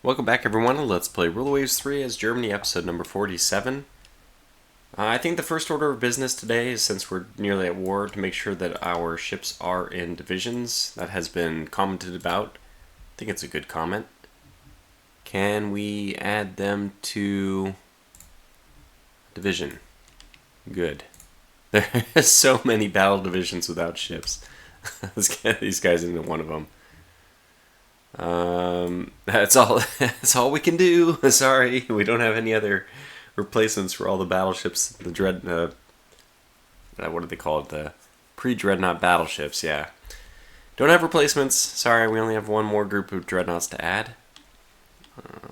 Welcome back everyone, Let's Play Rule Waves 3 as Germany, episode number 47. I think the first order of business today is, since we're nearly at war, to make sure that our ships are in divisions. That has been commented about. I think it's a good comment. Can we add them to division? Good. There are so many battle divisions without ships. Let's get these guys into one of them. That's all we can do. Sorry, we don't have any other replacements for all the battleships. The what do they call it? The pre-Dreadnought battleships. Yeah, don't have replacements. Sorry, we only have one more group of Dreadnoughts to add.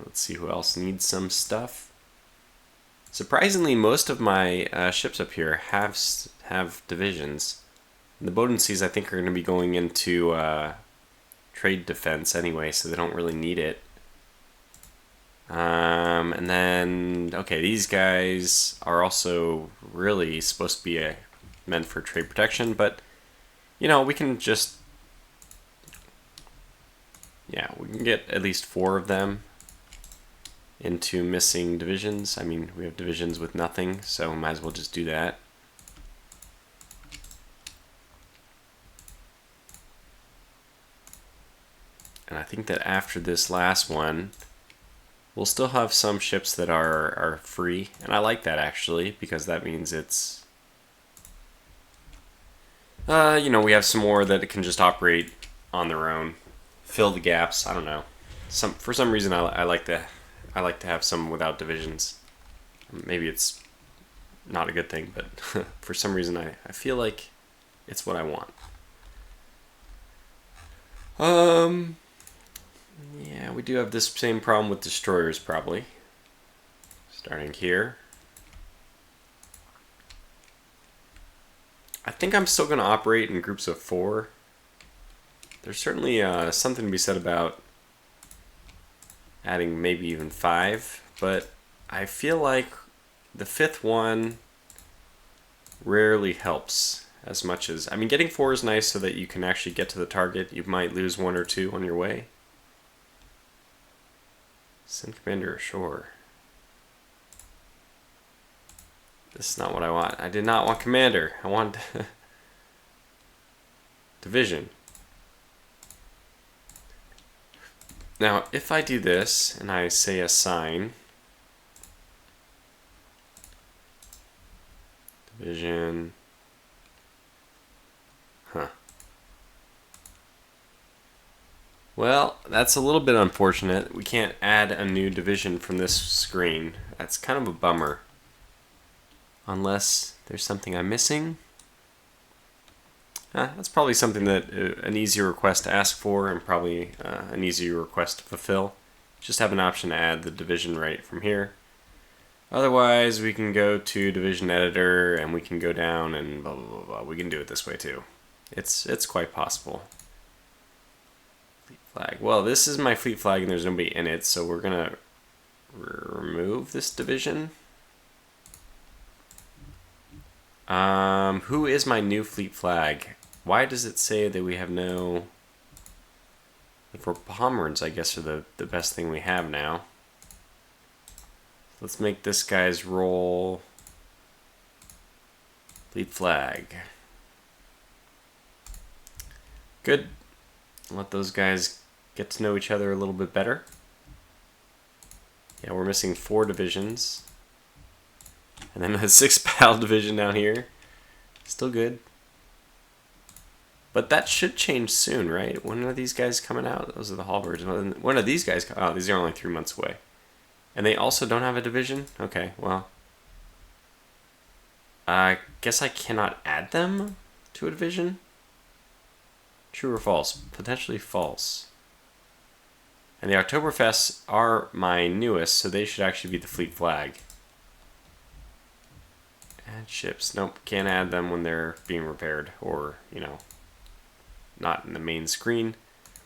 Let's see who else needs some stuff. Surprisingly, most of my ships up here have divisions. The Bodensees, I think, are going to be going into trade defense anyway, so they don't really need it. And then, okay, these guys are also really supposed to be meant for trade protection, but, you know, we can just, yeah, we can get at least 4 of them into missing divisions. I mean, we have divisions with nothing, so we might as well just do that. And I think that after this last one, we'll still have some ships that are free. And I like that, actually, because that means it's... you know, we have some more that can just operate on their own. Fill the gaps, I don't know. For some reason, I like to have some without divisions. Maybe it's not a good thing, but for some reason, I feel like it's what I want. Yeah, we do have this same problem with destroyers, probably. Starting here. I think I'm still going to operate in groups of 4. There's certainly something to be said about adding maybe even 5, but I feel like the 5th one rarely helps as much as... I mean, getting 4 is nice so that you can actually get to the target. You might lose 1 or 2 on your way. Send commander ashore. This is not what I want. I did not want commander. I want division. Now, if I do this and I say assign division, well, that's a little bit unfortunate. We can't add a new division from this screen. That's kind of a bummer. Unless there's something I'm missing. That's probably something that an easier request to ask for, and probably an easier request to fulfill. Just have an option to add the division right from here. Otherwise, we can go to division editor and we can go down and blah blah blah blah. We can do it this way too. It's quite possible. Fleet flag. Well, this is my fleet flag and there's nobody in it, so we're gonna remove this division. Who is my new fleet flag? Why does it say that we have no... If we're Pomerans, I guess, are the best thing we have now. Let's make this guy's role fleet flag. Good. Let those guys get to know each other a little bit better. Yeah, we're missing 4 divisions. And then a 6 battle division down here. Still good. But that should change soon, right? When are these guys coming out? Those are the halberds. When are these guys? Oh, these are only 3 months away. And they also don't have a division? Okay, well. I guess I cannot add them to a division? True or false? Potentially false. And the Oktoberfests are my newest, so they should actually be the fleet flag. Add ships. Nope, can't add them when they're being repaired or, you know, not in the main screen.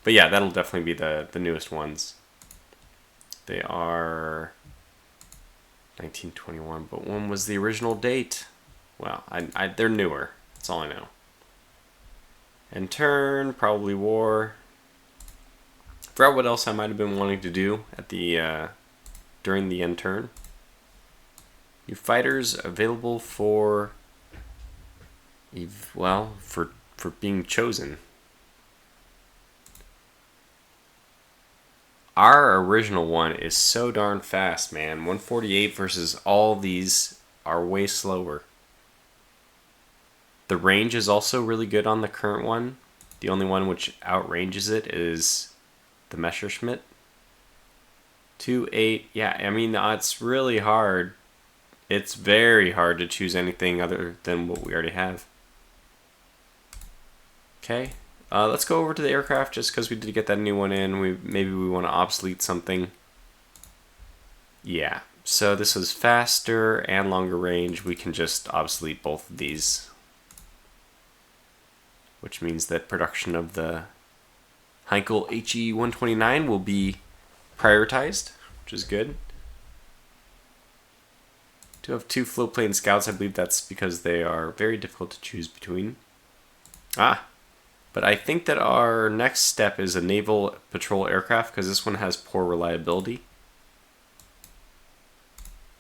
But yeah, that'll definitely be the newest ones. They are 1921, but when was the original date? Well, they're newer. That's all I know. And turn, probably war. Forgot what else I might have been wanting to do at the during the end turn. New fighters available for, well, for being chosen. Our original one is so darn fast, man. 148 versus all these are way slower. The range is also really good on the current one. The only one which outranges it is the Messerschmitt. 2.8, yeah, I mean, it's really hard. It's very hard to choose anything other than what we already have. Okay, let's go over to the aircraft just because we did get that new one in. Maybe we want to obsolete something. Yeah, so this is faster and longer range. We can just obsolete both of these, which means that production of the Heinkel HE-129 will be prioritized, which is good. Do have 2 floatplane scouts. I believe that's because they are very difficult to choose between. But I think that our next step is a naval patrol aircraft because this one has poor reliability.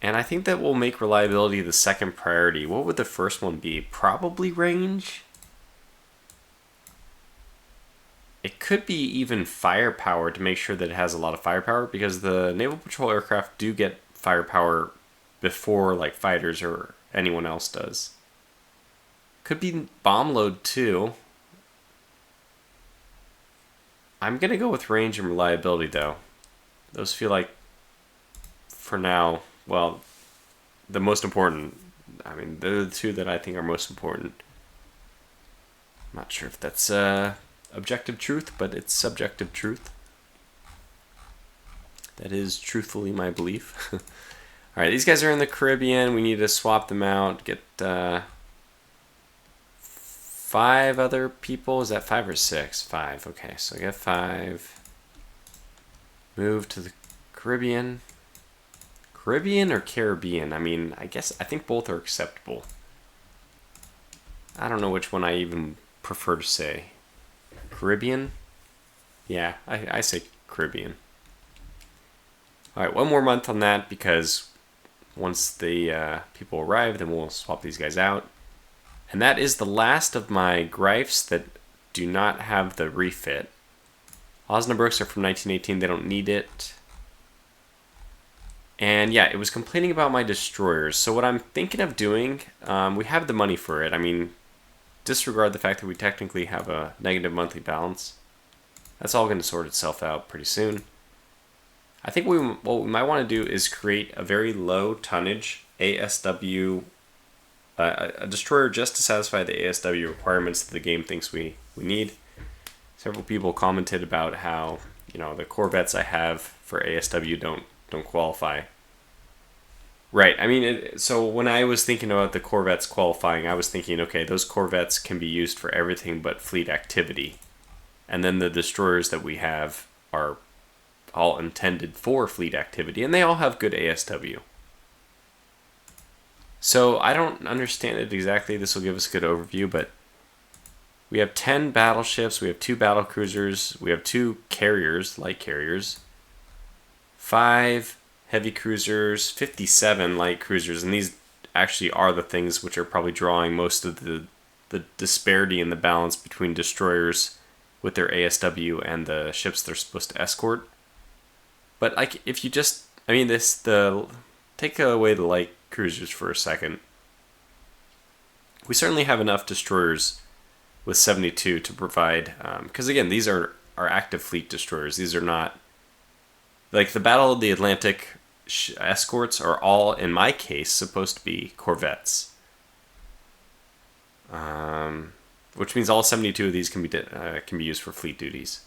And I think that will make reliability the second priority. What would the first one be? Probably range? It could be even firepower to make sure that it has a lot of firepower, because the naval patrol aircraft do get firepower before like fighters or anyone else does. Could be bomb load too. I'm gonna go with range and reliability though. Those feel like, for now, well, the most important. I mean, they're the 2 that I think are most important. I'm not sure if that's objective truth, but it's subjective truth. That is truthfully my belief. Alright, these guys are in the Caribbean. We need to swap them out. Get 5 other people. Is that 5 or 6? 5. Okay, so I got 5. Move to the Caribbean. Caribbean or Caribbean? I mean, I think both are acceptable. I don't know which one I even prefer to say. Caribbean? Yeah, I say Caribbean. Alright, 1 more month on that, because once the people arrive, then we'll swap these guys out. And that is the last of my Greifs that do not have the refit. Osnabrücks are from 1918, they don't need it. And yeah, it was complaining about my destroyers. So what I'm thinking of doing, we have the money for it. I mean, disregard the fact that we technically have a negative monthly balance. That's all going to sort itself out pretty soon. I think what we might want to do is create a very low tonnage ASW, a destroyer just to satisfy the ASW requirements that the game thinks we need. Several people commented about how, you know, the corvettes I have for ASW don't qualify. Right, I mean, so when I was thinking about the corvettes qualifying, I was thinking, okay, those corvettes can be used for everything but fleet activity. And then the destroyers that we have are all intended for fleet activity, and they all have good ASW. So I don't understand it exactly. This will give us a good overview, but we have 10 battleships, we have 2 battle cruisers, we have 2 carriers, light carriers, 5 heavy cruisers, 57 light cruisers, and these actually are the things which are probably drawing most of the disparity in the balance between destroyers with their ASW and the ships they're supposed to escort. But like, if you just, I mean, take away the light cruisers for a second. We certainly have enough destroyers with 72 to provide, because again, these are active fleet destroyers. These are not, like, the Battle of the Atlantic escorts are all, in my case, supposed to be corvettes. Which means all 72 of these can be used for fleet duties.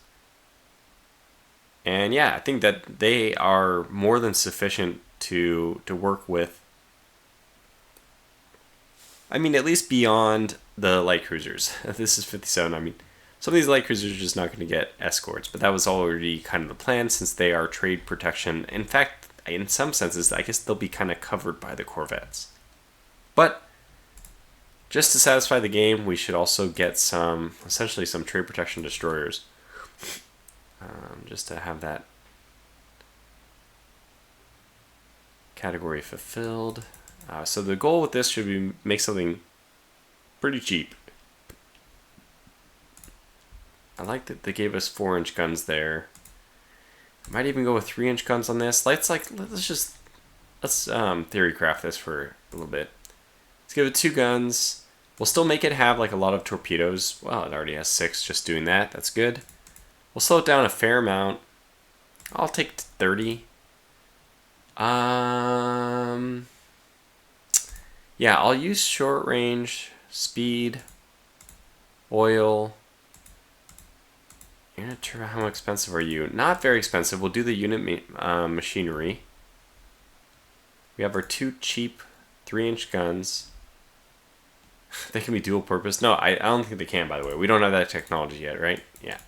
And yeah, I think that they are more than sufficient to work with. I mean, at least beyond the light cruisers. This is 57. I mean, some of these light cruisers are just not going to get escorts, but that was already kind of the plan since they are trade protection. In fact, in some senses, I guess they'll be kind of covered by the corvettes. But just to satisfy the game, we should also get essentially some trade protection destroyers. just to have that category fulfilled. So the goal with this should be make something pretty cheap. I like that they gave us 4-inch guns there. I might even go with 3-inch guns on this. Let's theory craft this for a little bit. Let's give it 2 guns. We'll still make it have like a lot of torpedoes. Well, it already has 6 just doing that. That's good. We'll slow it down a fair amount. I'll take 30. Yeah, I'll use short range, speed, oil. Unit turbo, how expensive are you? Not very expensive. We'll do the unit machinery. We have our 2 cheap 3-inch guns. They can be dual purpose. No, I don't think they can, by the way. We don't have that technology yet, right? Yeah.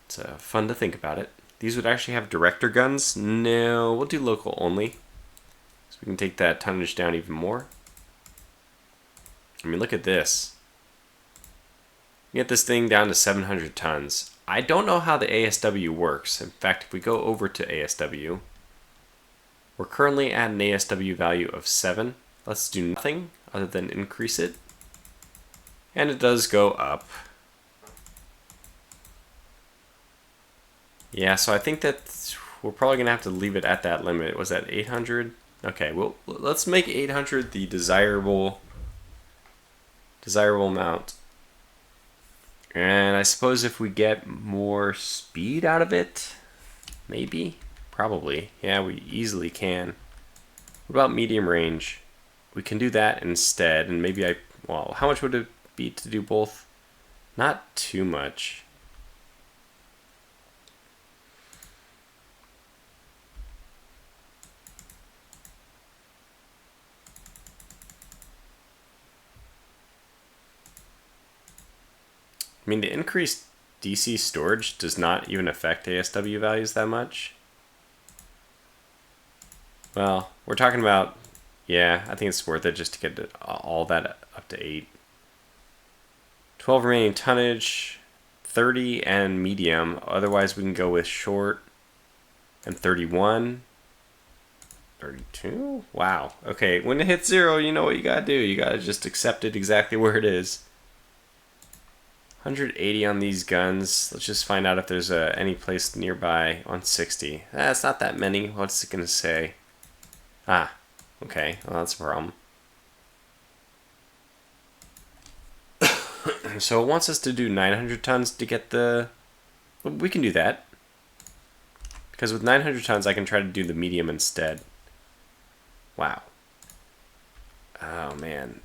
It's fun to think about it. These would actually have director guns. No, we'll do local only. So we can take that tonnage down even more. I mean, look at this. Get this thing down to 700 tons. I don't know how the ASW works. In fact, if we go over to ASW, we're currently at an ASW value of 7. Let's do nothing other than increase it. And it does go up. Yeah, so I think that we're probably going to have to leave it at that limit. Was that 800? Okay, well, let's make 800 the desirable amount. And I suppose if we get more speed out of it, maybe, probably. Yeah, we easily can. What about medium range? We can do that instead, and maybe well, how much would it be to do both? Not too much. I mean, the increased DC storage does not even affect ASW values that much. Well, we're talking about, yeah, I think it's worth it just to get all that up to 8. 12 remaining tonnage, 30 and medium. Otherwise, we can go with short and 31. 32? Wow. Okay, when it hits 0, you know what you gotta do. You gotta just accept it exactly where it is. 180 on these guns. Let's just find out if there's any place nearby on 60. That's not that many. What's it going to say? Ah, okay. Well, that's a problem. So it wants us to do 900 tons to get the... Well, we can do that. Because with 900 tons, I can try to do the medium instead. Wow. Oh, man.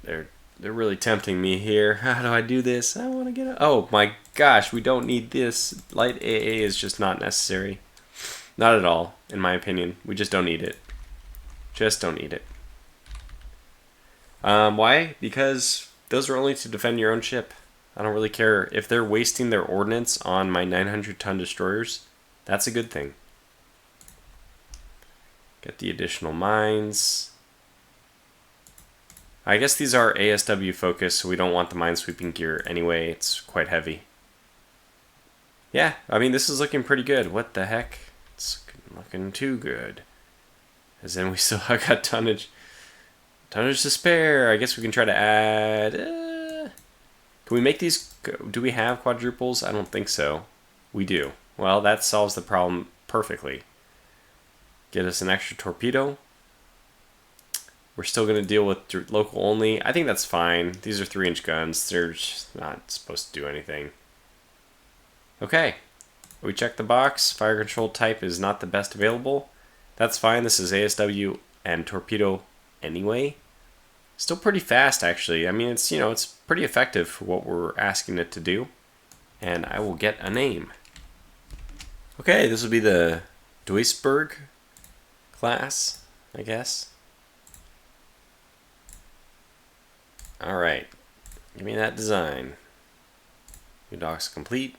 They're really tempting me here. How do I do this? I want to get it. Oh my gosh, we don't need this. Light AA is just not necessary. Not at all, in my opinion. We just don't need it. Just don't need it. Why? Because those are only to defend your own ship. I don't really care. If they're wasting their ordnance on my 900-ton destroyers, that's a good thing. Get the additional mines. I guess these are ASW focused, so we don't want the minesweeping gear anyway. It's quite heavy. Yeah, I mean, this is looking pretty good. What the heck? It's looking too good. As in, we still got tonnage. Tonnage to spare. I guess we can try to add... Can we make these... Do we have quadruples? I don't think so. We do. Well, that solves the problem perfectly. Get us an extra torpedo. We're still going to deal with local only. I think that's fine. These are 3-inch guns. They're just not supposed to do anything. Okay. We checked the box. Fire control type is not the best available. That's fine. This is ASW and torpedo anyway. Still pretty fast, actually. I mean, it's, you know, it's pretty effective for what we're asking it to do. And I will get a name. Okay, this will be the Duisburg class, I guess. Alright, give me that design. Your doc's complete.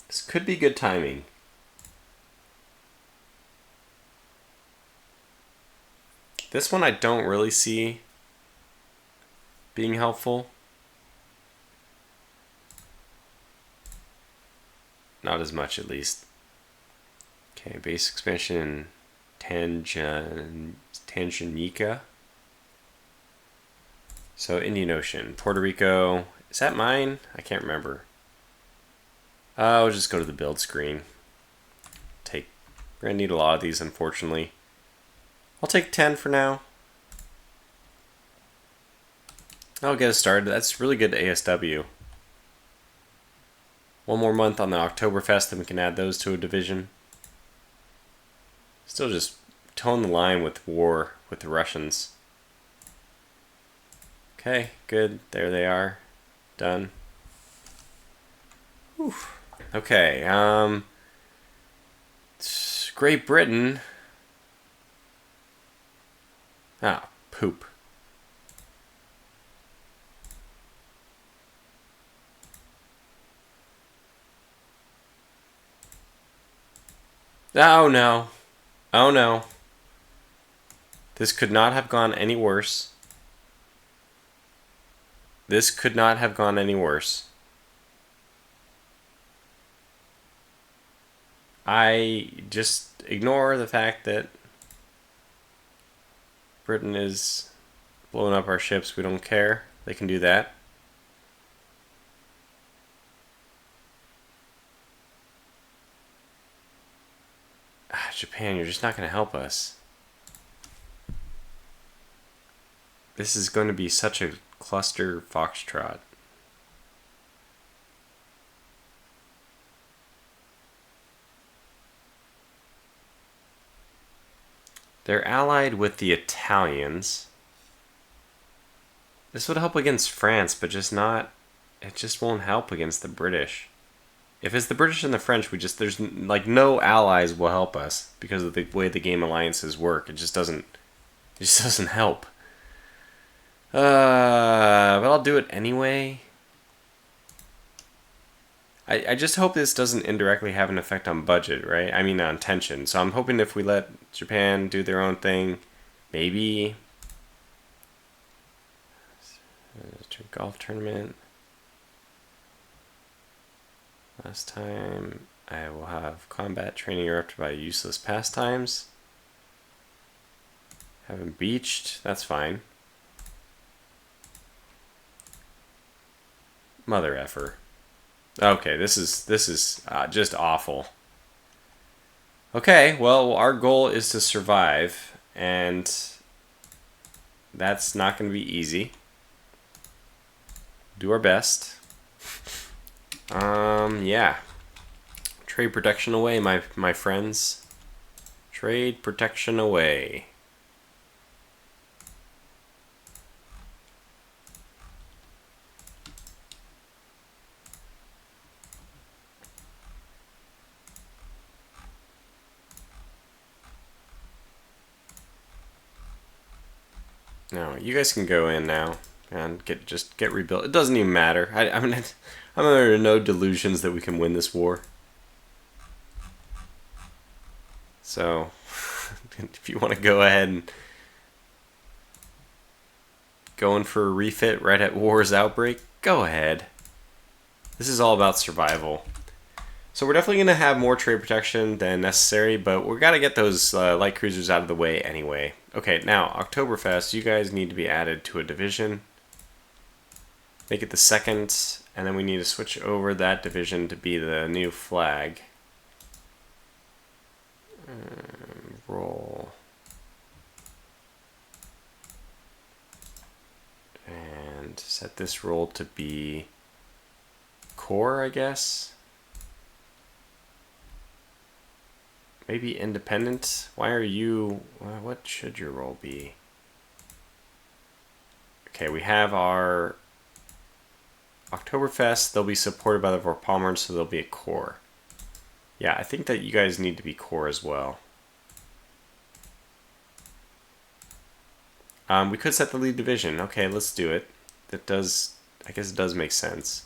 This could be good timing. This one I don't really see being helpful. Not as much, at least. Okay, base expansion in Tanganyika. So Indian Ocean, Puerto Rico. Is that mine? I can't remember. I'll just go to the build screen. We're gonna need a lot of these, unfortunately. I'll take 10 for now. I'll get us started. That's really good ASW. One more month on the Oktoberfest, then we can add those to a division. Still just towing the line with war with the Russians. Okay, good. There they are. Done. Whew. Okay, Great Britain. Ah, poop. Oh no. Oh no. This could not have gone any worse. This could not have gone any worse. I just ignore the fact that Britain is blowing up our ships. We don't care. They can do that. Japan, you're just not going to help us. This is going to be such a cluster foxtrot. They're allied with the Italians. This would help against France, but just not... It just won't help against the British. If it's the British and the French, there's like no allies will help us because of the way the game alliances work. It just doesn't help. But I'll do it anyway. I just hope this doesn't indirectly have an effect on budget, right? I mean on tension. So I'm hoping if we let Japan do their own thing, maybe golf tournament. Last time, I will have combat training erupted by useless pastimes. Haven't beached, that's fine. Mother effer. Okay, this is just awful. Okay, well, our goal is to survive, and that's not going to be easy. Do our best. Yeah. Trade protection away, my friends. Trade protection away. No, you guys can go in now and get rebuilt. It doesn't even matter. I mean, I'm under no delusions that we can win this war. So, if you want to go ahead and go in for a refit right at war's outbreak, go ahead. This is all about survival. So we're definitely going to have more trade protection than necessary, but we've got to get those light cruisers out of the way anyway. Okay, now, Oktoberfest, you guys need to be added to a division. Make it the second, and then we need to switch over that division to be the new flag. Roll. And set this roll to be core, I guess. Maybe independent. Why are you... what should your role be? Okay, we have our Oktoberfest. They'll be supported by the Vorpommern, so they'll be a core. Yeah, I think that you guys need to be core as well. We could set the lead division. Okay, let's do it. That does... I guess it does make sense.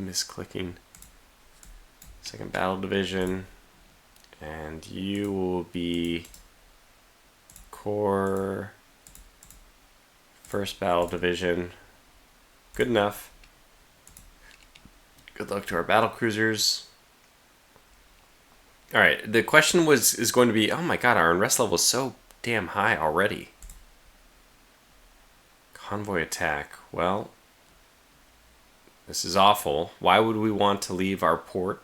misclicking. Second Battle Division. And you will be Corps First Battle Division. Good enough. Good luck to our battle cruisers. Alright, the question is going to be, oh my god, our unrest level is so damn high already. Convoy attack. Well, this is awful. Why would we want to leave our port?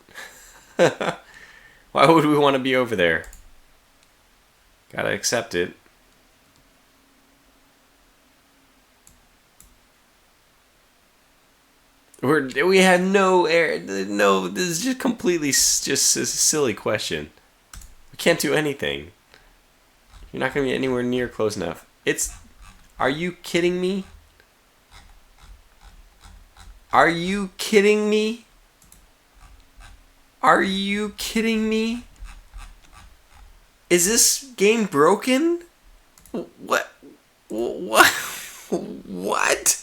Why would we want to be over there? Gotta accept it. We had no air. No, this is just completely just a silly question. We can't do anything. You're not going to be anywhere near close enough. Are you kidding me? Are you kidding me? Are you kidding me? Is this game broken? What? What? What?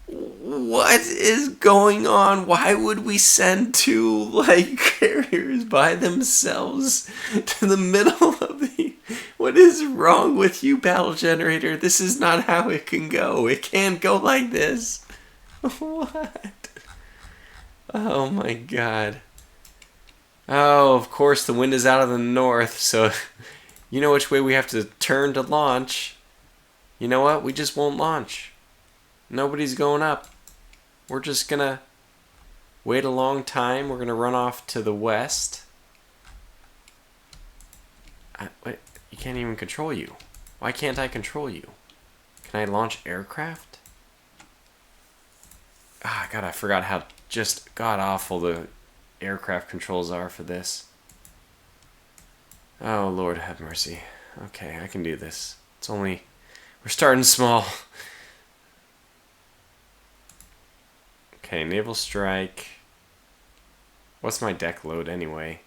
What is going on? Why would we send two light carriers by themselves to the middle of the... What is wrong with you, battle generator? This is not how it can go. It can't go like this. What? Oh my god. Oh, of course the wind is out of the north, so you know which way we have to turn to launch. You know what? We just won't launch. Nobody's going up. We're just gonna wait a long time. We're gonna run off to the west. Wait, you can't even control you. Why can't I control you? Can I launch aircraft? Ah, God, I forgot how just god-awful the aircraft controls are for this. Oh, Lord have mercy. Okay, I can do this. It's only... We're starting small. Okay, naval strike. What's my deck load anyway?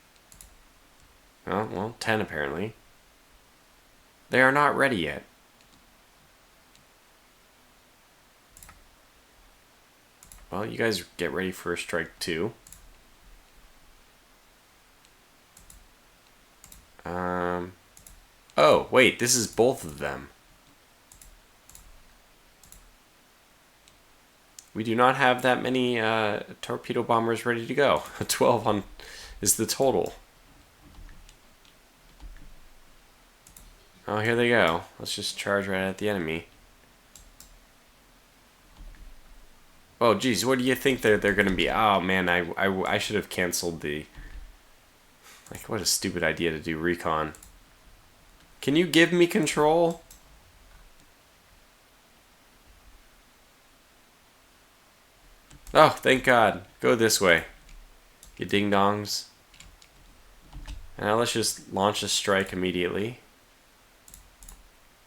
Oh, well, 10 apparently. They are not ready yet. Well, you guys get ready for a strike 2. Oh, wait, this is both of them. We do not have that many torpedo bombers ready to go. 12 on is the total. Oh, here they go. Let's just charge right at the enemy. Oh, geez, what do you think they're going to be? Oh, man, I should have canceled the... Like, what a stupid idea to do recon. Can you give me control? Oh, thank God. Go this way, you ding-dongs. And now let's just launch a strike immediately.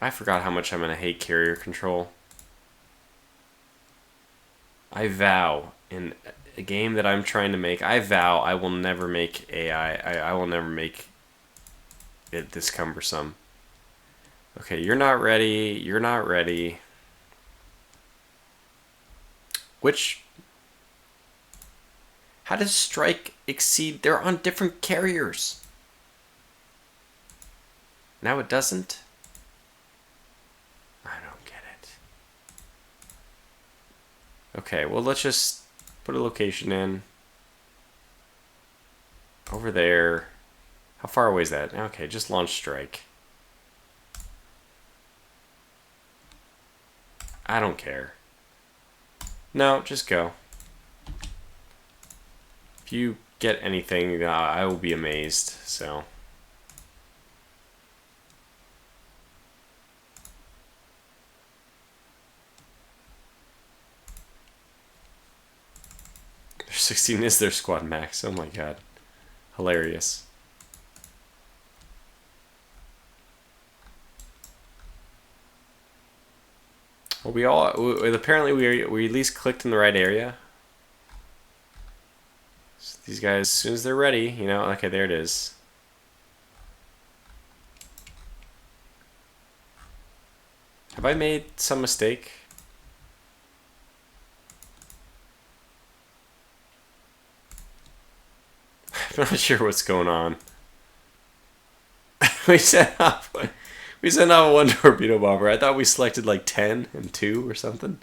I forgot how much I'm going to hate carrier control. I vow, in a game that I'm trying to make, I vow I will never make AI. I will never make it this cumbersome. Okay, you're not ready. You're not ready. Which... How does strike exceed? They're on different carriers. Now it doesn't? I don't get it. Okay, well, let's just put a location in. Over there. How far away is that? Okay, just launch strike. I don't care. No, just go. If you get anything, I will be amazed, so... Their 16 is their squad max, oh my god. Hilarious. Well, apparently we at least clicked in the right area. So these guys, as soon as they're ready, you know, okay, there it is. Have I made some mistake? I'm not sure what's going on. we sent off one torpedo bomber. I thought we selected like 10 and 2 or something.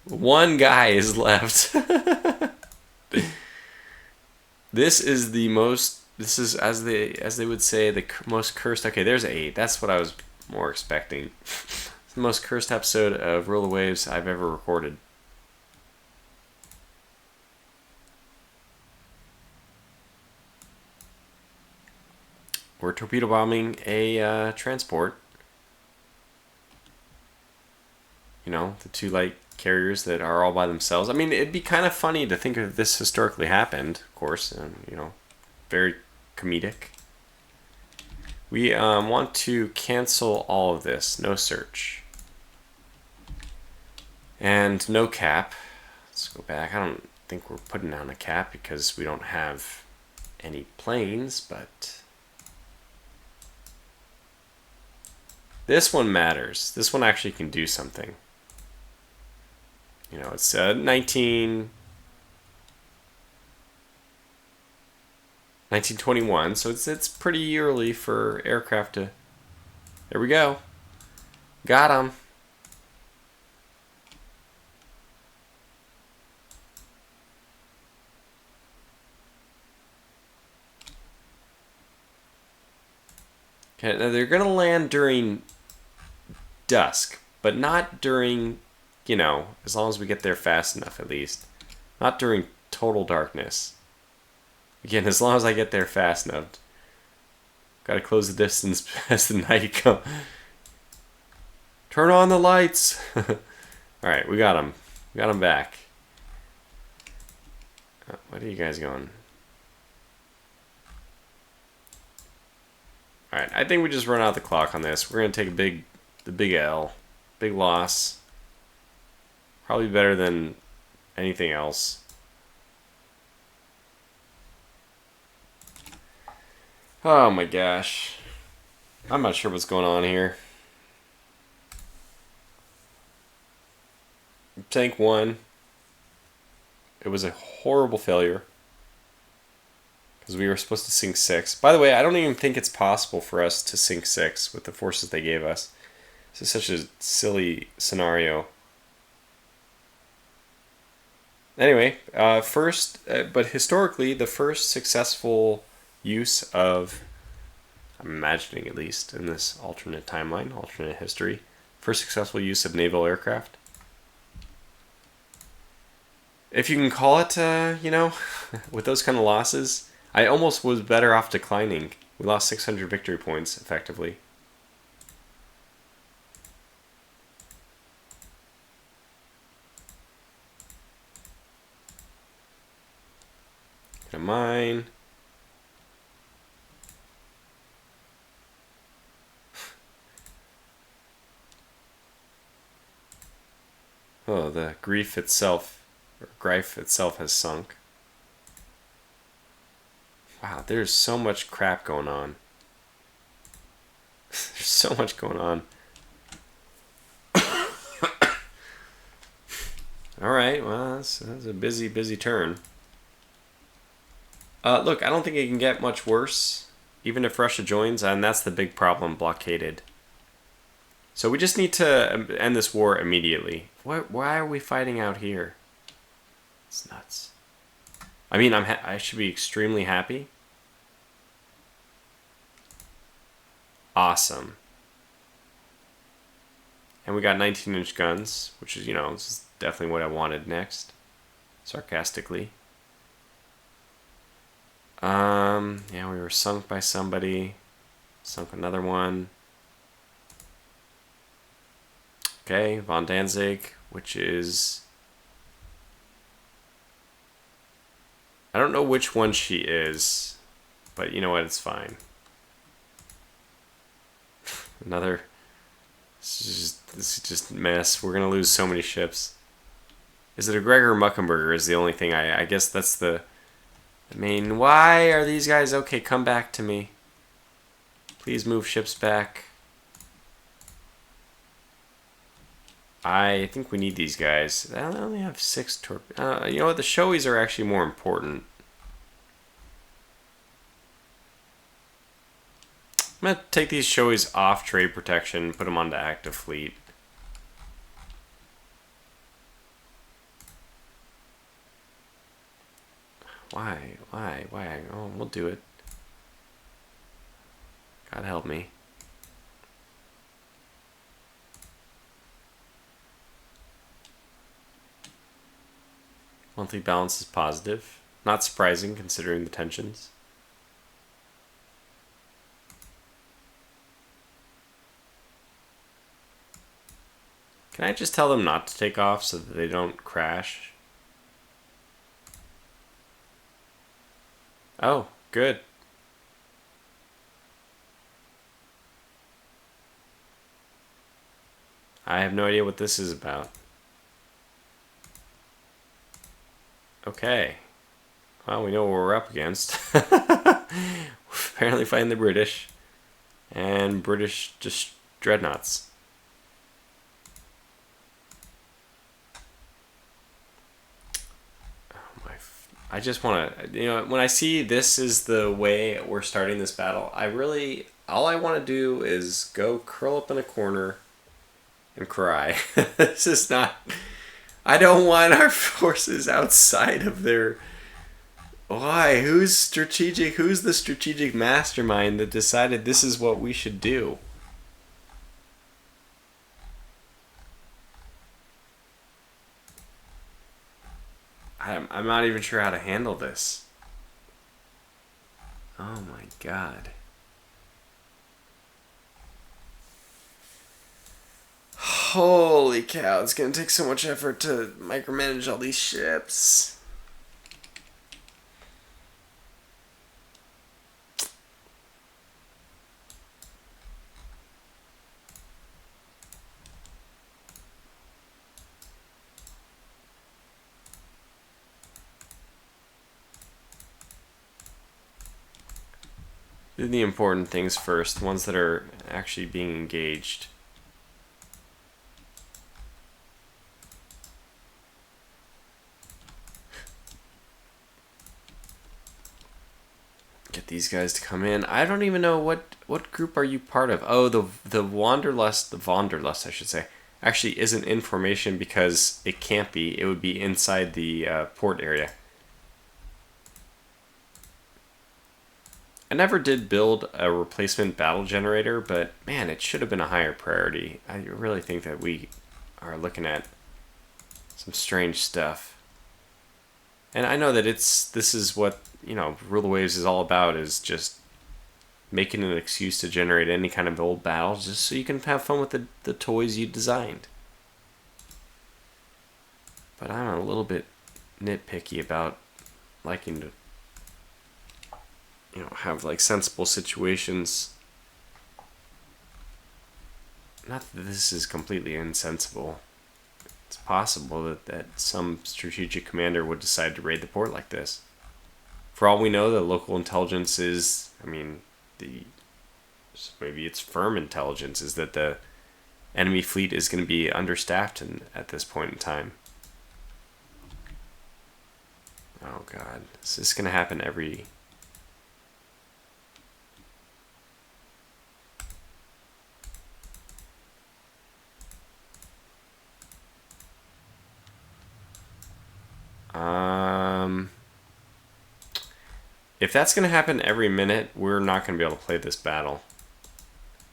One guy is left. This is the most. This is as they would say the most cursed. Okay, there's 8. That's what I was more expecting. It's the most cursed episode of Roll the Waves I've ever recorded. We're torpedo bombing a transport. You know, the 2 light carriers that are all by themselves. I mean, it'd be kind of funny to think if this historically happened, of course, and, you know, very comedic. We want to cancel all of this. No search. And no cap. Let's go back. I don't think we're putting down a cap because we don't have any planes, but this one matters. This one actually can do something. You know, it's 1921, so it's pretty early for aircraft to. There we go. Got him. Okay, now they're gonna land during dusk, but not during, you know, as long as we get there fast enough at least. Not during total darkness. Again, as long as I get there fast enough. Gotta close the distance as the night comes. Turn on the lights! Alright, we got him. We got him back. What are you guys going? Alright, I think we just run out the clock on this. We're gonna take the big L. Big loss. Probably better than anything else. Oh my gosh. I'm not sure what's going on here. Tank 1. It was a horrible failure. Because we were supposed to sink 6. By the way, I don't even think it's possible for us to sink 6 with the forces they gave us. This is such a silly scenario. Anyway, but historically, the first successful use of, I'm imagining at least in this alternate timeline, alternate history, first successful use of naval aircraft. If you can call it, you know, with those kind of losses, I almost was better off declining. We lost 600 victory points, effectively. Get a mine. Oh, the Greif itself has sunk. Wow, there's so much crap going on. There's so much going on. Alright, well, that's a busy turn. Look, I don't think it can get much worse, even if Russia joins, and that's the big problem, blockaded. So we just need to end this war immediately. Why are we fighting out here? It's nuts. I mean, I should be extremely happy. Awesome. And we got 19-inch guns, which is, you know, this is definitely what I wanted next. Sarcastically. Yeah, we were sunk by somebody. Sunk another one. Okay, Von Danzig, which is... I don't know which one she is, but you know what, it's fine. Another... This is just mess. We're going to lose so many ships. Is it a Gregor Muckenberger is the only thing I guess that's the main... Why are these guys... Okay, come back to me. Please move ships back. I think we need these guys. I only have 6 torpedoes. You know what? The Showies are actually more important. I'm gonna take these showies off trade protection, put them onto active fleet. Why? Oh, we'll do it. God help me. Monthly balance is positive. Not surprising considering the tensions. Can I just tell them not to take off so that they don't crash? Oh, good. I have no idea what this is about. Okay. Well, we know what we're up against. Apparently fighting the British. And British just dreadnoughts. I just want to, you know, when I see this is the way we're starting this battle, all I want to do is go curl up in a corner and cry. This is not, I don't want our forces outside of their, why? Who's the strategic mastermind that decided this is what we should do? I'm not even sure how to handle this. Oh my god. Holy cow, it's gonna take so much effort to micromanage all these ships. Do the important things first, the ones that are actually being engaged. Get these guys to come in. I don't even know what group are you part of. Oh, the Wanderlust, I should say, actually isn't in formation because it can't be. It would be inside the port area. I never did build a replacement battle generator, but man, it should have been a higher priority. I really think that we are looking at some strange stuff. And I know that this is what, you know, Rule of Waves is all about, is just making an excuse to generate any kind of old battles just so you can have fun with the toys you designed. But I'm a little bit nitpicky about liking to, you know, have like sensible situations. Not that this is completely insensible. It's possible that some strategic commander would decide to raid the port like this. For all we know, the local intelligence is, I mean, maybe it's firm intelligence, is that the enemy fleet is going to be understaffed at this point in time. Oh god, is this going to happen every... If that's going to happen every minute, we're not going to be able to play this battle.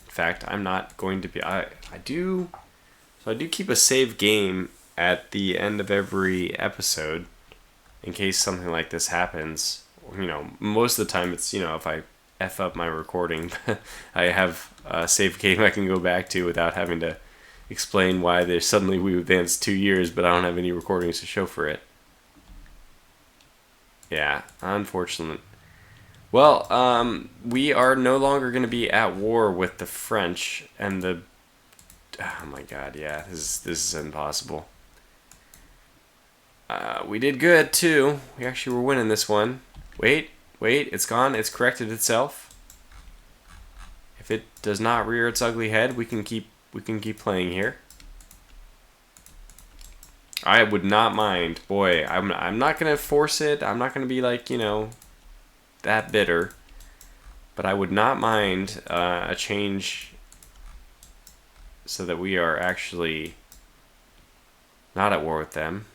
In fact, I'm not going to be... I do keep a save game at the end of every episode in case something like this happens. You know, most of the time it's, you know, if I F up my recording, I have a save game I can go back to without having to explain why we advanced 2 years, but I don't have any recordings to show for it. Yeah, unfortunate. Well, we are no longer going to be at war with the French and the... Oh my god, yeah, this is impossible. We did good, too. We actually were winning this one. Wait, it's gone. It's corrected itself. If it does not rear its ugly head, we can keep playing here. I would not mind. Boy, I'm not going to force it. I'm not going to be like, you know, that bitter. But I would not mind a change so that we are actually not at war with them.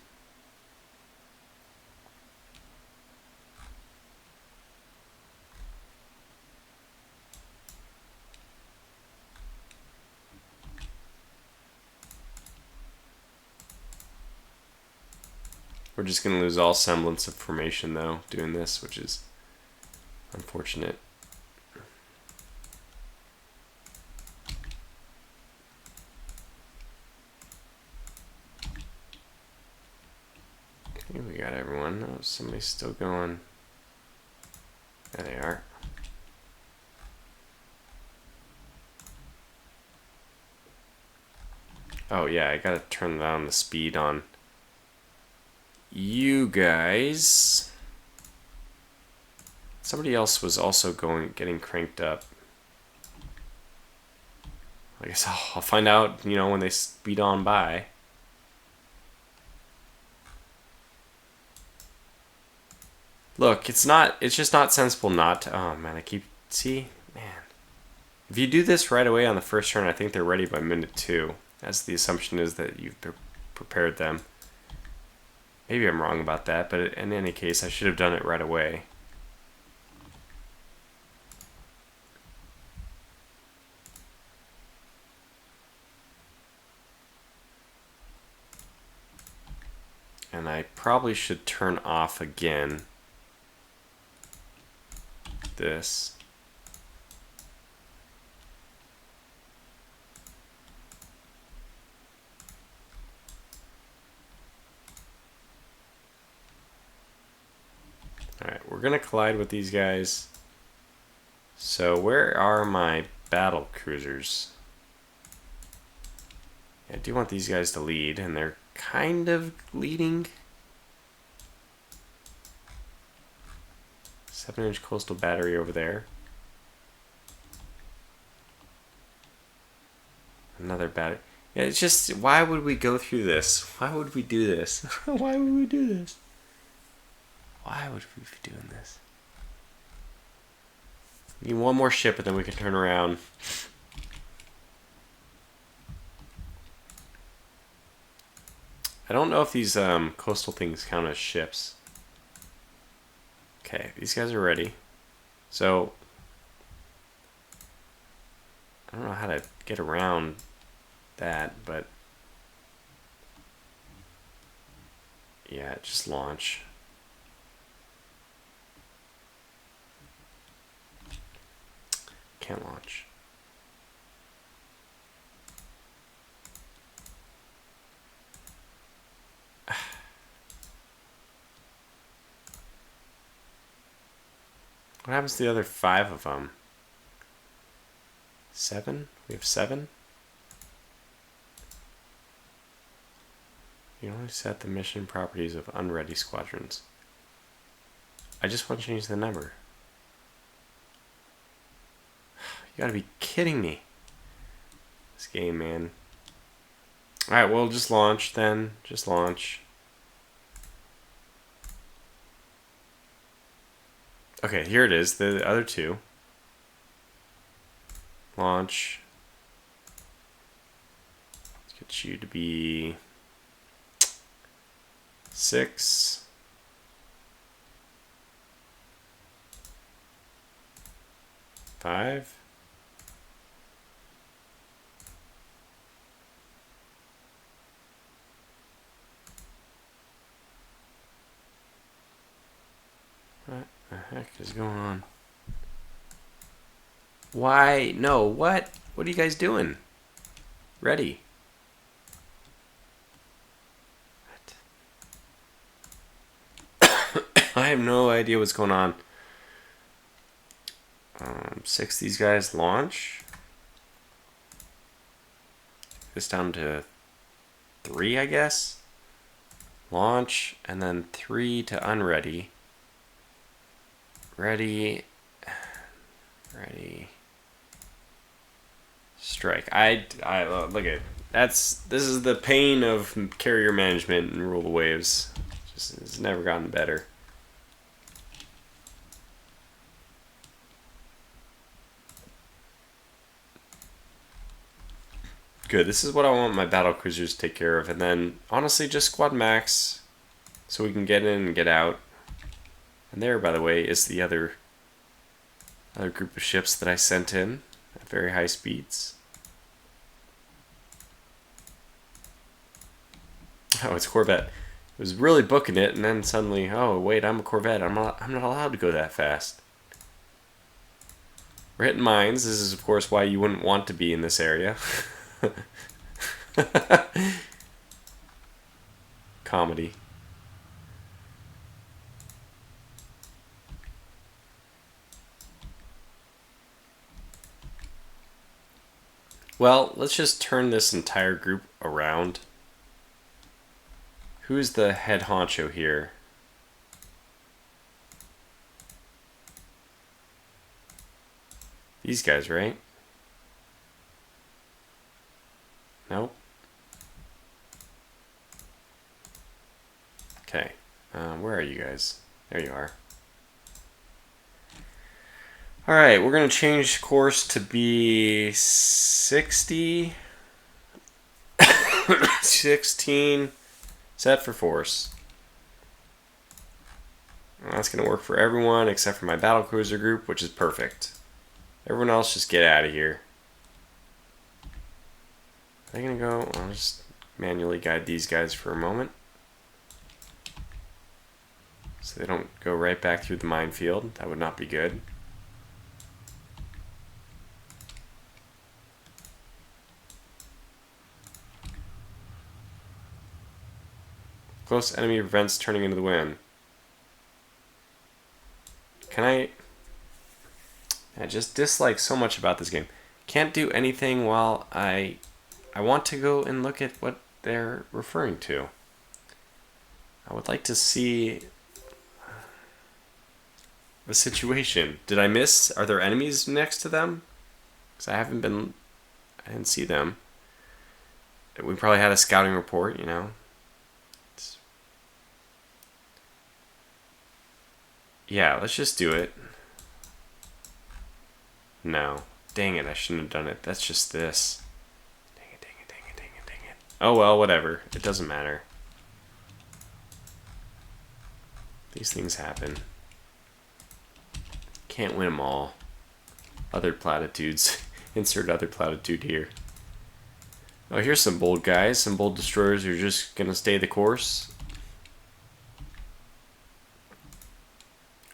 We're just going to lose all semblance of formation, though, doing this, which is unfortunate. Okay, we got everyone. Oh, somebody's still going. There they are. Oh, yeah, I gotta turn down the speed on you guys. Somebody else was also getting cranked up. I guess I'll find out, you know, when they speed on by. Look, it's just not sensible not to. Oh man, see, man. If you do this right away on the first turn, I think they're ready by minute 2. As the assumption is that you've prepared them. Maybe I'm wrong about that, but in any case, I should have done it right away. And I probably should turn off again this. Alright, we're gonna collide with these guys. So where are my battle cruisers? I do want these guys to lead, and they're kind of leading. 7-inch coastal battery over there. Another battery. Yeah, it's just, why would we go through this? Why would we do this? Why would we do this? Why would we be doing this? We need one more ship and then we can turn around. I don't know if these coastal things count as ships. Okay, these guys are ready. So, I don't know how to get around that, but yeah, just launch. Can't launch. What happens to the other 5 of them? 7? We have 7? You only set the mission properties of unready squadrons. I just want to change the number. You gotta be kidding me. This game, man. Alright, well, just launch then. Just launch. Okay, here it is. The other 2. Launch. Let's get you to be 6. 5. What the heck is going on? Why? No, what? What are you guys doing? Ready. What? I have no idea what's going on. 6, these guys launch. This down to 3, I guess. Launch, and then 3 to unready. Ready. Ready. Strike. I look at this is the pain of carrier management and rule the waves. Just it's never gotten better. Good, this is what I want my battle cruisers to take care of, and then honestly just squad max so we can get in and get out. And there, by the way, is the other group of ships that I sent in at very high speeds. Oh, it's a Corvette. It was really booking it, and then suddenly, oh wait, I'm a Corvette. I'm not allowed to go that fast. We're hitting mines. This is, of course, why you wouldn't want to be in this area. Comedy. Well, let's just turn this entire group around. Who's the head honcho here? These guys, right? Nope. Okay. Where are you guys? There you are. Alright, we're going to change course to be 60. 16. Set for force. That's going to work for everyone except for my battlecruiser group, which is perfect. Everyone else just get out of here. Are they going to go? I'll just manually guide these guys for a moment, so they don't go right back through the minefield. That would not be good. Close enemy prevents turning into the wind. I just dislike so much about this game. Can't do anything while I want to go and look at what they're referring to. I would like to see the situation. Did I miss? Are there enemies next to them? Because I didn't see them. We probably had a scouting report, you know. Yeah, let's just do it. No. Dang it, I shouldn't have done it. That's just this. Dang it, dang it, dang it, dang it, dang it. Oh well, whatever. It doesn't matter. These things happen. Can't win them all. Other platitudes. Insert other platitude here. Oh, here's some bold guys. Some bold destroyers who are just going to stay the course.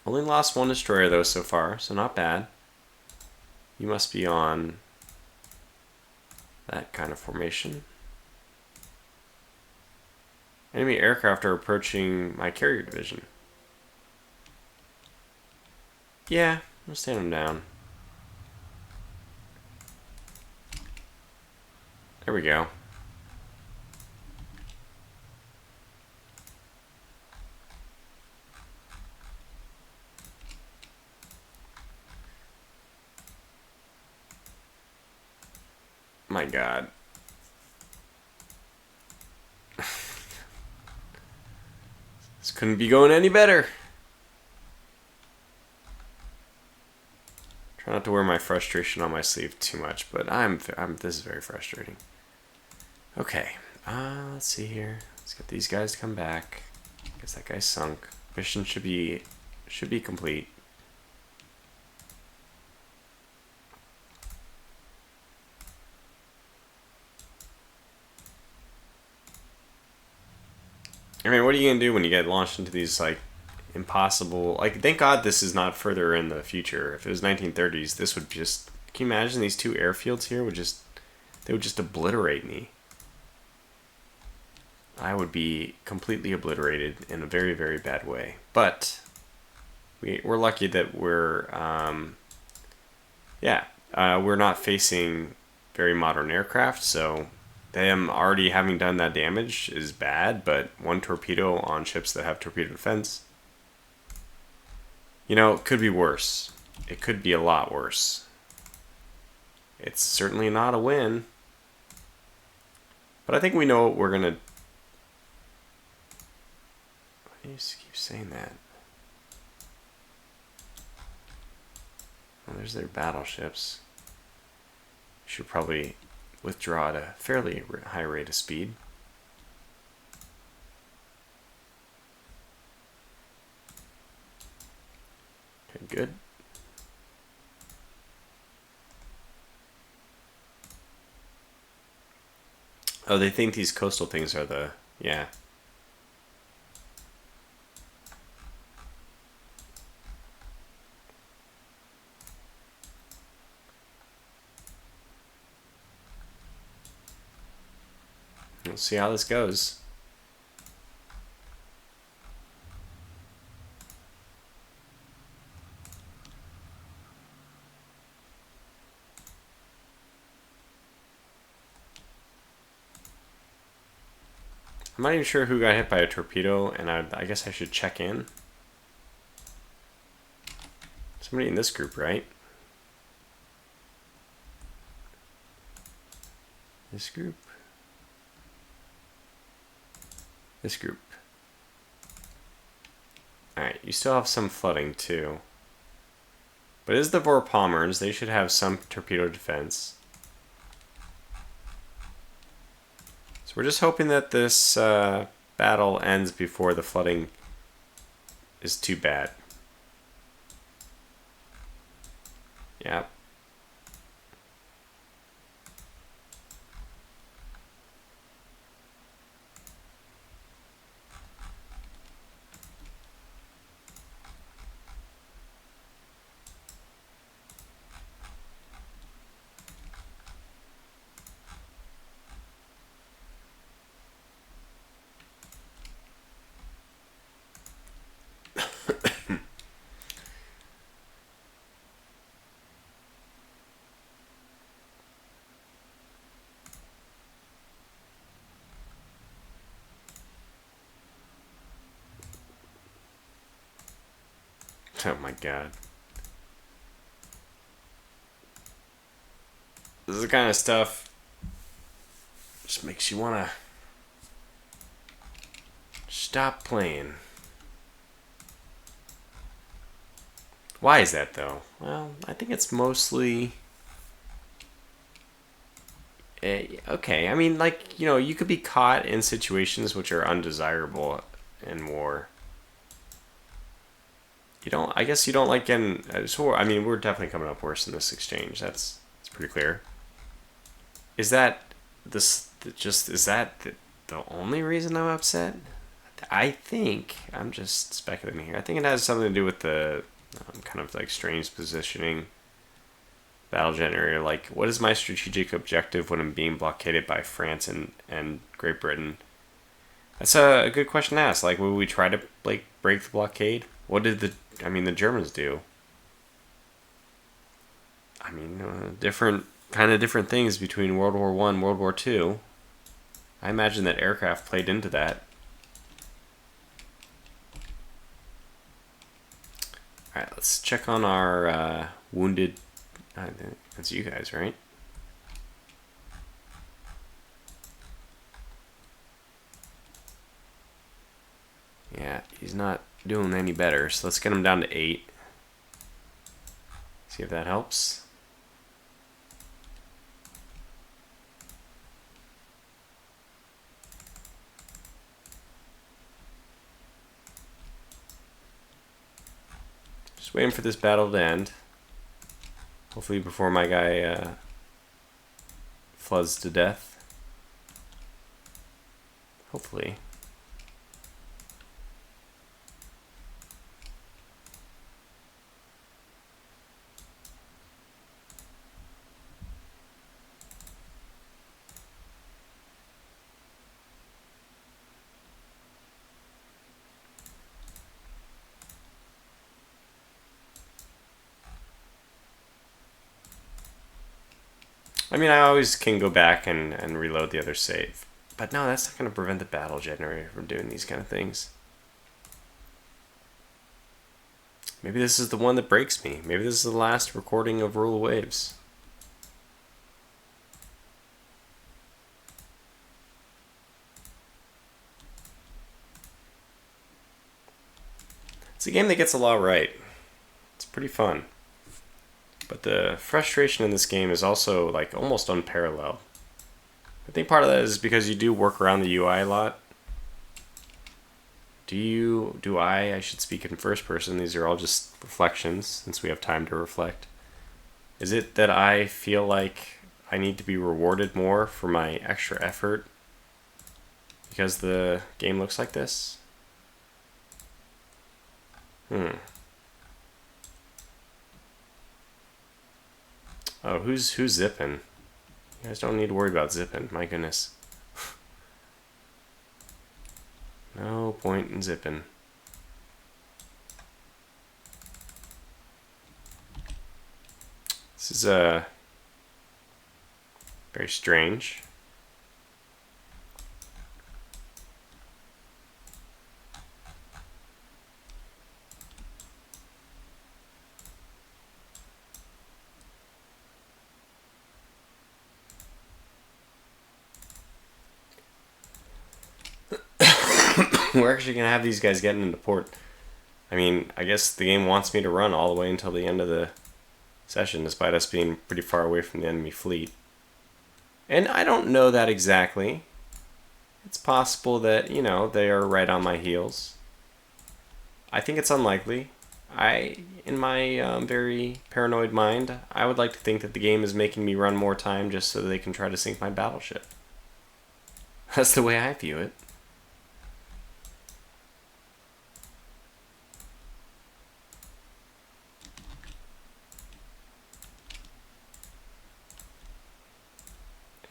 Only lost one destroyer though so far, so not bad. You must be on that kind of formation. Enemy aircraft are approaching my carrier division. Yeah, I'll stand them down. There we go. My God. This couldn't be going any better. Try not to wear my frustration on my sleeve too much, but this is very frustrating. Okay, let's see here. Let's get these guys to come back. Guess that guy's sunk. Mission should be complete. I mean, what are you gonna do when you get launched into these like impossible? Like, thank God this is not further in the future. If it was 1930s, this would just. Can you imagine these two airfields here they would just obliterate me. I would be completely obliterated in a very, very bad way. But we're lucky that we're not facing very modern aircraft, so them already having done that damage is bad, but one torpedo on ships that have torpedo defense, you know, it could be worse. It could be a lot worse. It's certainly not a win, but I think we know what we're gonna. Why do you just keep saying that? Well, there's their battleships. Should probably withdraw at a fairly high rate of speed. Okay, good. Oh, they think these coastal things are the... yeah. We'll see how this goes. I'm not even sure who got hit by a torpedo, and I guess I should check in. Somebody in this group, right? This group? This group. Alright, you still have some flooding too. But it is the Vorpommers, they should have some torpedo defense. So we're just hoping that this battle ends before the flooding is too bad. Yep. Oh my god. This is the kind of stuff just makes you want to stop playing. Why is that though? Well, I think it's mostly... okay, I mean, like, you know, you could be caught in situations which are undesirable in war. You don't, I guess you don't like getting, so, I mean, we're definitely coming up worse in this exchange. That's pretty clear. Is that this, just, is that the only reason I'm upset? I think, I'm just speculating here, I think it has something to do with the kind of like strange positioning. Battle generator, like, what is my strategic objective when I'm being blockaded by France and Great Britain? That's a good question to ask. Like, would we try to, like, break the blockade? What did the Germans do? I mean, different things between World War I and World War II. I imagine that aircraft played into that. Alright, let's check on our wounded... that's you guys, right? Yeah, he's not doing any better, so let's get him down to 8. See if that helps. Just waiting for this battle to end. Hopefully before my guy floods to death. Hopefully. I mean, I always can go back and reload the other save. But no, that's not going to prevent the battle generator from doing these kind of things. Maybe this is the one that breaks me. Maybe this is the last recording of Rule of Waves. It's a game that gets a lot right. It's pretty fun. But the frustration in this game is also like almost unparalleled. I think part of that is because you do work around the UI a lot. I should speak in first person. These are all just reflections since we have time to reflect. Is it that I feel like I need to be rewarded more for my extra effort because the game looks like this? Oh, who's zipping? You guys don't need to worry about zipping. My goodness. No point in zipping. This is very strange. We're actually going to have these guys getting into port. I mean, I guess the game wants me to run all the way until the end of the session, despite us being pretty far away from the enemy fleet. And I don't know that exactly. It's possible that, you know, they are right on my heels. I think it's unlikely. In my very paranoid mind, I would like to think that the game is making me run more time just so they can try to sink my battleship. That's the way I view it.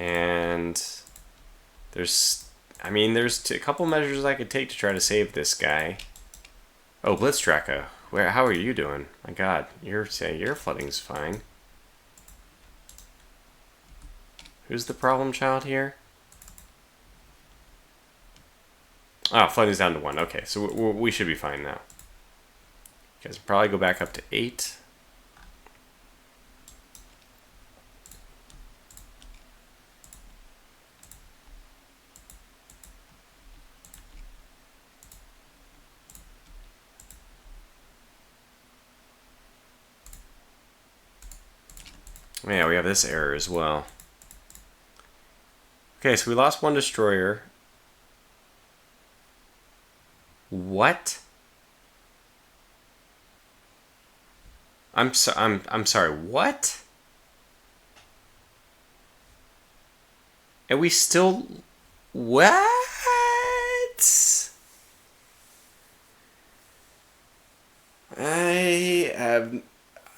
And there's a couple measures I could take to try to save this guy. Oh, Blitztracker, how are you doing? My God, your flooding's fine. Who's the problem child here? Oh, flooding's down to 1. Okay, so we should be fine now. You guys probably go back up to 8. Yeah, we have this error as well. Okay, so we lost 1 destroyer. What? I'm sorry. What? And we still what?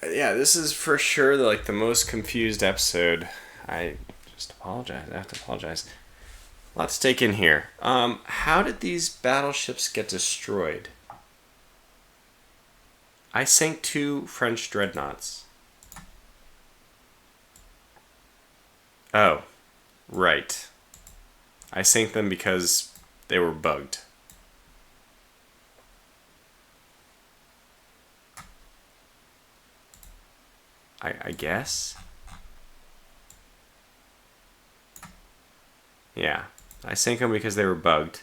Yeah, this is for sure like the most confused episode. I just apologize. I have to apologize. A lot to take in here. How did these battleships get destroyed? I sank 2 French dreadnoughts. Oh, right. I sank them because they were bugged. I guess? Yeah. I sank them because they were bugged.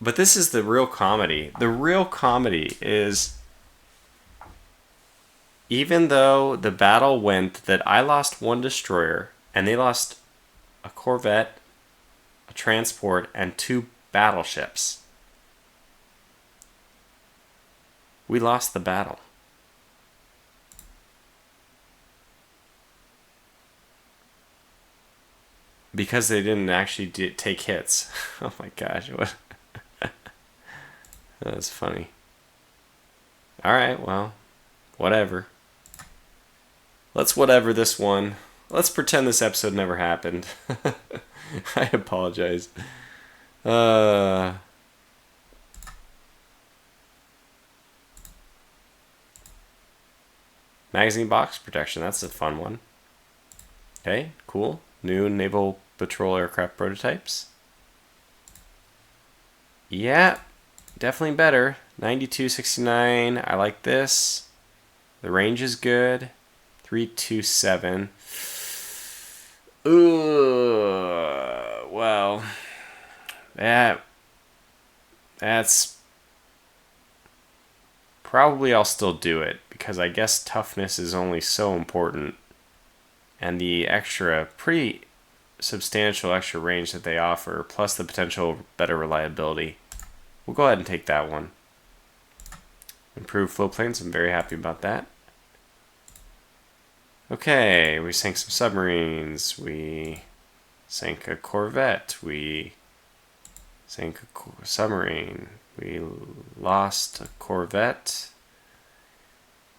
But this is the real comedy. The real comedy is, even though the battle went that I lost 1 destroyer, and they lost a corvette, a transport, and 2 battleships, we lost the battle. Because they didn't actually take hits. Oh my gosh, what? That's funny. Alright, well, whatever. Let's whatever this one. Let's pretend this episode never happened. I apologize. Magazine box protection, that's a fun one. Okay, cool. New naval patrol aircraft prototypes. Yeah, definitely better. 9269. I like this. The range is good. 327. Ooh, well, that's probably I'll still do it because I guess toughness is only so important. And the extra, pretty substantial extra range that they offer, plus the potential better reliability. We'll go ahead and take that one. Improved float planes, I'm very happy about that. Okay, we sank some submarines. We sank a corvette. We sank a submarine. We lost a corvette.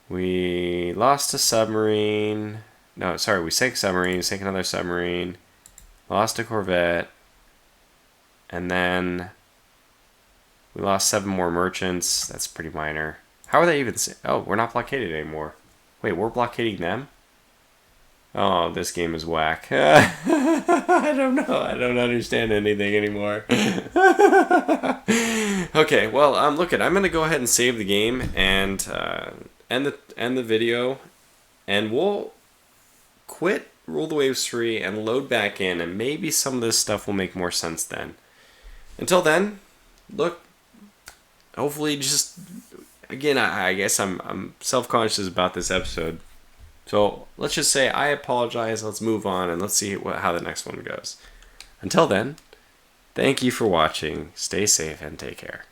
We lost a submarine. No, sorry, we sank a submarine, sank another submarine, lost a corvette, and then we lost 7 more merchants. That's pretty minor. How are they even... Oh, we're not blockaded anymore. Wait, we're blockading them? Oh, this game is whack. I don't know. I don't understand anything anymore. Okay, well, look, I'm going to go ahead and save the game and end the video, and we'll quit Rule the Waves 3 and load back in, and maybe some of this stuff will make more sense then. Until then, look, hopefully just, again, I guess I'm self-conscious about this episode. So let's just say I apologize, let's move on, and let's see how the next one goes. Until then, thank you for watching, stay safe, and take care.